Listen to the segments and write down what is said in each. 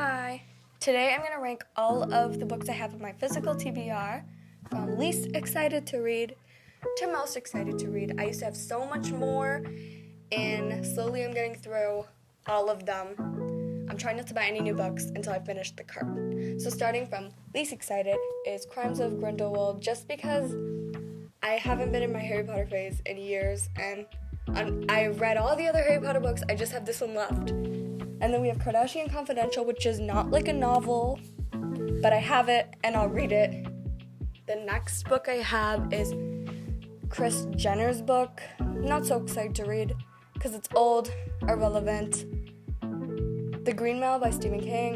Hi! Today I'm going to rank all of the books I have in my physical TBR from least excited to read to most excited to read. I used to have so much more, and slowly I'm getting through all of them. I'm trying not to buy any new books until I finish the cart. So starting from least excited is Crimes of Grindelwald, just because I haven't been in my Harry Potter phase in years, and I read all the other Harry Potter books, I just have this one left. And then we have Kardashian Confidential, which is not like a novel, but I have it and I'll read it. The next book I have is Kris Jenner's book. Not so excited to read because it's old, irrelevant. The Green Mile by Stephen King.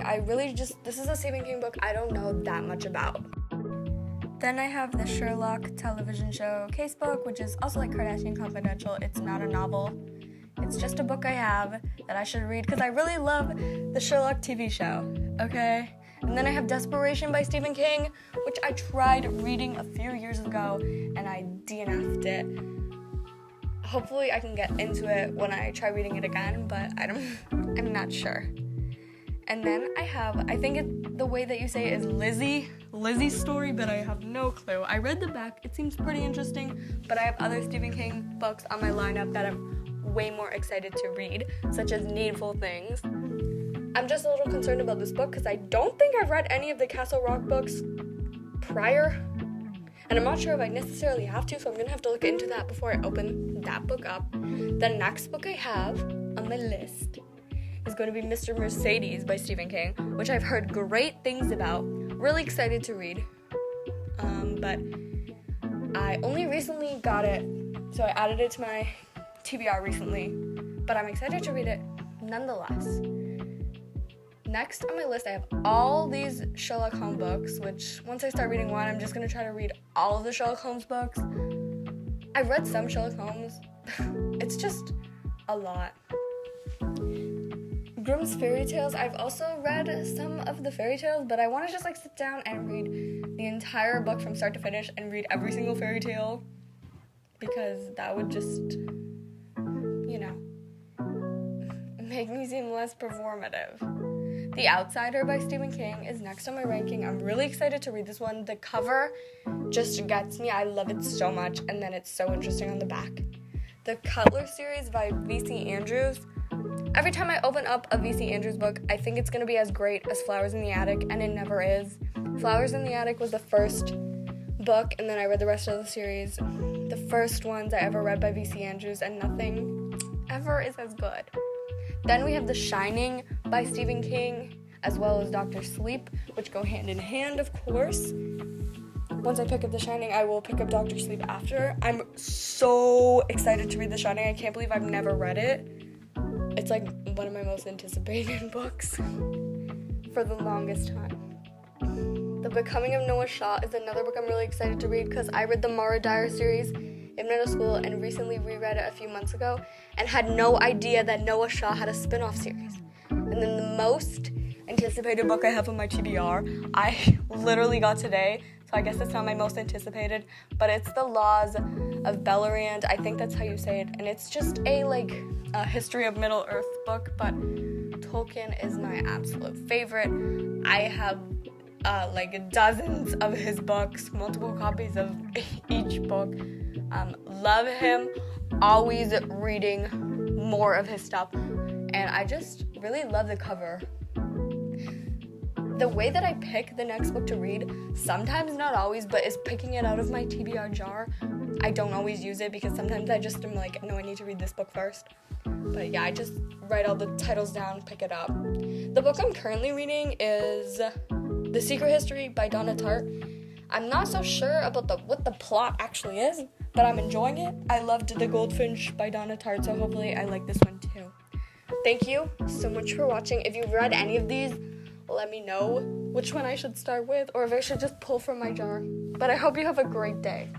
This is a Stephen King book I don't know that much about. Then I have the Sherlock television show casebook, which is also like Kardashian Confidential. It's not a novel. It's just a book I have that I should read because I really love the Sherlock TV show, okay? And then I have Desperation by Stephen King, which I tried reading a few years ago and I DNF'd it. Hopefully I can get into it when I try reading it again, but I'm not sure. And then I think the way that you say it is Lizzie's story, but I have no clue. I read the back, it seems pretty interesting, but I have other Stephen King books on my lineup that I'm way more excited to read, such as Needful Things. I'm just a little concerned about this book because I don't think I've read any of the Castle Rock books prior, and I'm not sure if I necessarily have to, so I'm gonna have to look into that before I open that book up. The next book I have on my list is going to be Mr. Mercedes by Stephen King, which I've heard great things about. Really excited to read, but I only recently got it, so I added it to my TBR recently, but I'm excited to read it nonetheless. Next on my list, I have all these Sherlock Holmes books, which once I start reading one, I'm just going to try to read all of the Sherlock Holmes books. I've read some Sherlock Holmes. It's just a lot. Grimm's Fairy Tales, I've also read some of the fairy tales, but I want to just sit down and read the entire book from start to finish and read every single fairy tale, because that would just make me seem less performative. The Outsider by Stephen King is next on my ranking. I'm really excited to read this one. The cover just gets me. I love it so much, and then it's so interesting on the back. The Cutler series by V.C. Andrews. Every time I open up a V.C. Andrews book, I think it's going to be as great as Flowers in the Attic, and it never is. Flowers in the Attic was the first book, and then I read the rest of the series. The first ones I ever read by V.C. Andrews, and nothing ever is as good. Then we have The Shining by Stephen King, as well as Dr. Sleep, which go hand in hand, of course. Once I pick up The Shining, I will pick up Dr. Sleep after. I'm so excited to read The Shining. I can't believe I've never read it. It's one of my most anticipated books for the longest time. The Becoming of Noah Shaw is another book I'm really excited to read because I read the Mara Dyer series in middle school and recently reread it a few months ago and had no idea that Noah Shaw had a spin-off series. And then the most anticipated book I have on my TBR, I literally got today, so I guess it's not my most anticipated, but it's The Laws of Beleriand. I think that's how you say it, and it's just a history of Middle-earth book, but Tolkien is my absolute favorite. I have dozens of his books, multiple copies of each book. Love him, always reading more of his stuff, and I just really love the cover. The way that I pick the next book to read, sometimes, not always, but is picking it out of my TBR jar. I don't always use it because sometimes I just am no, I need to read this book first. But yeah, I just write all the titles down, pick it up. The book I'm currently reading is The Secret History by Donna Tartt. I'm not so sure about what the plot actually is, but I'm enjoying it. I loved The Goldfinch by Donna Tartt, so hopefully I like this one too. Thank you so much for watching. If you've read any of these, let me know which one I should start with or if I should just pull from my jar. But I hope you have a great day.